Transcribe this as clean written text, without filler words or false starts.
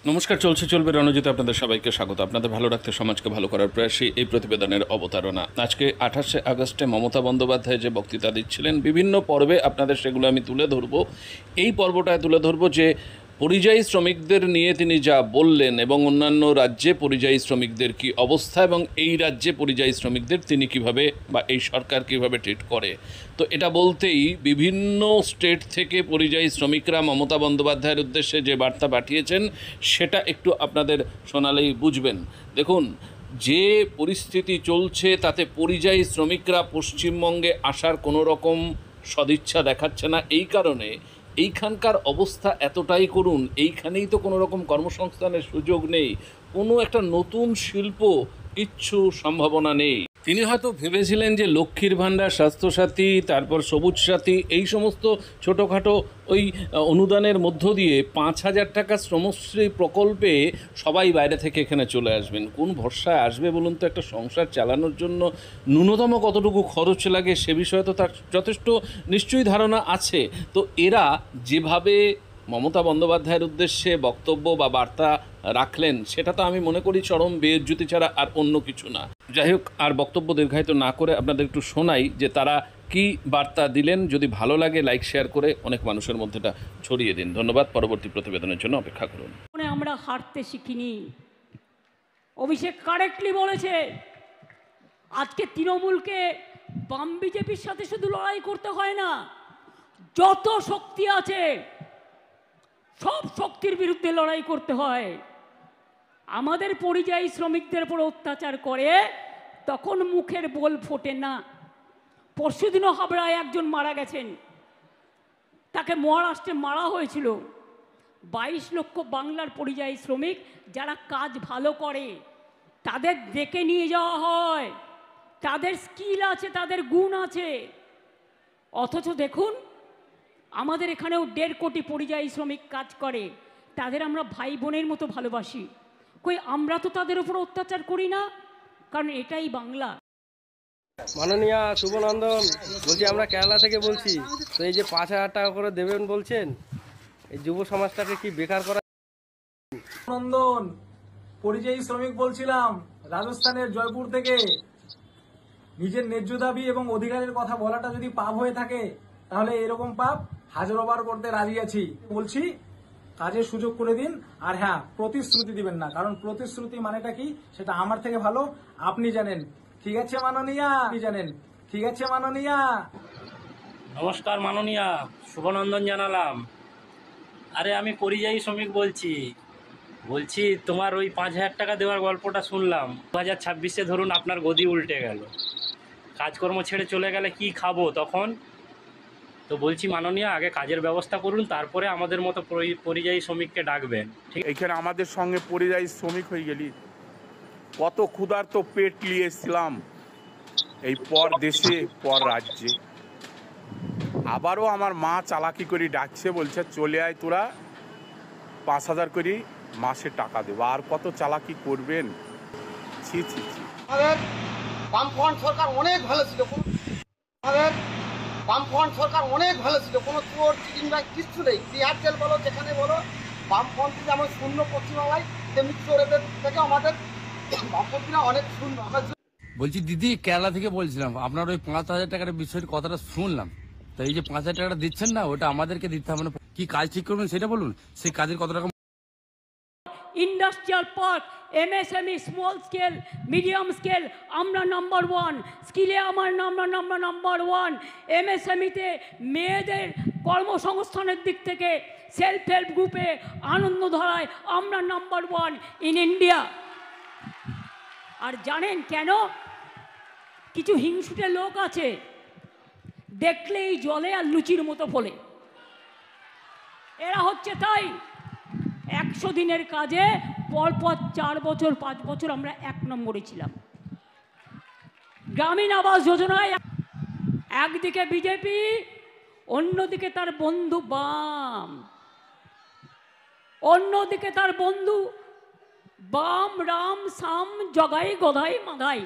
নমস্কার, চলছে চলবে রণজিতে আপনাদের সবাইকে স্বাগত। আপনাদের ভালো রাখতে সমাজকে ভালো করার প্রয়াসই এই প্রতিবেদনের অবতারণা। আজকে 28শে আগস্টে মমতা বন্দ্যোপাধ্যায় যে বক্তৃতা দিচ্ছিলেন, বিভিন্ন পর্বে আপনাদের সেগুলো আমি তুলে ধরব। এই পর্বটায় তুলে ধরব যে পরিযায়ী শ্রমিকদের নিয়ে তিনি যা বললেন এবং অন্যান্য রাজ্যে পরিযায়ী শ্রমিকদের কী অবস্থা এবং এই রাজ্যে পরিযায়ী শ্রমিকদের তিনি কিভাবে বা এই সরকার কিভাবে ট্রিট করে। তো এটা বলতেই বিভিন্ন স্টেট থেকে পরিযায়ী শ্রমিকরা মমতা বন্দ্যোপাধ্যায়ের উদ্দেশ্যে যে বার্তা পাঠিয়েছেন সেটা একটু আপনাদের শোনালেই বুঝবেন। দেখুন, যে পরিস্থিতি চলছে তাতে পরিযায়ী শ্রমিকরা পশ্চিমবঙ্গে আসার কোনো রকম সদিচ্ছা দেখাচ্ছে না। এই কারণে এইখানকার অবস্থা এতটাই করুন, এইখানেই তো কোনো রকম কর্মসংস্থানের সুযোগ নেই, কোনো একটা নতুন শিল্প কিচ্ছু সম্ভাবনা নেই। তিনি হয়তো ভেবেছিলেন যে লক্ষ্মীর ভাণ্ডার, স্বাস্থ্যসাথী, তারপর সবুজ সাথী, এই সমস্ত ছোটোখাটো ওই অনুদানের মধ্য দিয়ে 5,000 টাকা শ্রমশ্রী প্রকল্পে সবাই বাইরে থেকে এখানে চলে আসবেন। কোন ভরসায় আসবে বলুন তো? একটা সংসার চালানোর জন্য ন্যূনতম কতটুকু খরচ লাগে সে বিষয়ে তো তার যথেষ্ট নিশ্চয়ই ধারণা আছে। তো এরা যেভাবে মমতা বন্দ্যোপাধ্যায়ের উদ্দেশ্যে বক্তব্য বা বার্তা রাখলেন সেটা তো আমি মনে করি চরম বেইজ্জতি ছাড়া আর অন্য কিছু না। যাই হোক, আর বক্তব্য দীর্ঘায়িত না করে আপনাদের একটু শোনাই যে তারা কি বার্তা দিলেন। যদি ভালো লাগে লাইক শেয়ার করে অনেক মানুষের মধ্যে এটা ছড়িয়ে দিন। ধন্যবাদ। পরবর্তী প্রতিবেদনের জন্য অপেক্ষা করুন। আমরা হারতে শিখিনি। অভিষেক কারেক্টলি বলেছে, আজকে তৃণমূলকে বাম বিজেপির সাথে শুধু লড়াই করতে হয় না, যত শক্তি আছে সব শক্তির বিরুদ্ধে লড়াই করতে হয়। আমাদের পরিযায়ী শ্রমিকদের উপর অত্যাচার করে তখন মুখের বোল ফোটে না। পরশুদিনও হাবড়ায় একজন মারা গেছেন, তাকে মহারাষ্ট্রে মারা হয়েছিল। 22 লক্ষ বাংলার পরিযায়ী শ্রমিক যারা কাজ ভালো করে তাদের ডেকে নিয়ে যাওয়া হয়, তাদের স্কিল আছে, তাদের গুণ আছে। অথচ দেখুন, আমাদের এখানেও 1.5 কোটি পরিযায়ী শ্রমিক কাজ করে, তাদের আমরা ভাই বোনের মতো ভালোবাসি। কই আমরা তো তাদের উপর অত্যাচার করি না, কারণ এটাই বাংলা। মাননীয় শুভনন্দন বলছি, আমরা কেরালা থেকে বলছি। তো এই যে 5,000 টাকা করে দেবেন বলছেন, এই যুব সমাজটাকে কি বেকার করা? নন্দন পরিযায়ী শ্রমিক বলছিলাম, রাজস্থানের জয়পুর থেকে। নিজের ন্যায্য দাবি এবং অধিকারের কথা বলাটা যদি পাপ হয়ে থাকে তাহলে এরকম পাপ হাজারবার করতে রাজি আছি। বলছি, কাজের সুযোগ করে দিন। আর হ্যাঁ, প্রতিশ্রুতি দিবেন না, কারণ প্রতিশ্রুতি মানেটা কি সেটা আমার থেকে ভালো আপনি জানেন। ঠিক আছে মাননীয়া, আপনি জানেন। ঠিক আছে মাননীয়া। নমস্কার মাননীয়া, শুভনন্দন জানালাম। আরে আমি পরিযায়ী শ্রমিক বলছি তোমার ওই 5,000 টাকা দেওয়ার গল্পটা শুনলাম। 2026-এ ধরুন আপনার গদি উল্টে গেল, কাজকর্ম ছেড়ে চলে গেলে কি খাবো তখন? তো বলছি মাননীয়া, আগে কাজের ব্যবস্থা করুন, তারপরে আমাদের মতো পরিযায়ী শ্রমিককে ডাকবেন। ঠিক, এইখানে আমাদের সঙ্গে পরিযায়ী শ্রমিক হয়ে গেলি, কত ক্ষুধার্ত পেট নিয়ে এসেছিলাম এই পর দেশে পর রাজ্যে। আবারও আমার মা চালাকি করে ডাকছে, বলছে চলে আয় তোরা, 5,000 করে মাসে টাকা দেবো। আর কত চালাকি করবেন? ছি ছি ছি। আমাদের বামফ্রন্ট সরকার অনেক ভালো ছিল, আমাদের বামফ্রন্ট সরকার অনেক ভালো ছিল, কোনো চোর চিটিংবাজ কিচ্ছু নেই। বিহার জেল বলো, যেখানে বলো, বামফ্রন্ট যেমন শূন্য পশ্চিমবাংলায়, তেমনি চোরেদের থেকে আমাদের বামপন্থীরা অনেক শূন্য। বলছি দিদি, কেরালা থেকে বলছিলাম, আপনার ওই 5,000 টাকার বিষয়ের কথাটা শুনলাম। তো এই যে 5,000 টাকাটা দিচ্ছেন না, ওটা আমাদেরকে দিতে হবে না? কি কাজ ঠিক করবেন সেটা বলুন, সেই কাজের কত টাকা? Industrial park, MSME, small scale, medium scale, আমরা নাম্বার 1। স্কিলে আমরা নাম্বার 1। এমএসএমইতে মেয়েদের কর্মসংস্থানের দিক থেকে সেলফ হেল্প গ্রুপে আনন্দধারায় আমরা নাম্বার 1 ইন ইন্ডিয়া। আর জানেন কেন? কিছু হিংসুটে লোক আছে, দেখলেই জলে আর লুচির মতো ফলে। এরা হচ্ছে তাই 100 দিনের কাজে পরপর 4 বছর 5 বছর আমরা 1 নম্বরে ছিলাম। গ্রামীণ আবাস যোজনায় একদিকে বিজেপি, অন্যদিকে তার বন্ধু বাম, অন্যদিকে তার বন্ধু বাম, রাম, সাম, জগাই, গদাই, মাদাই।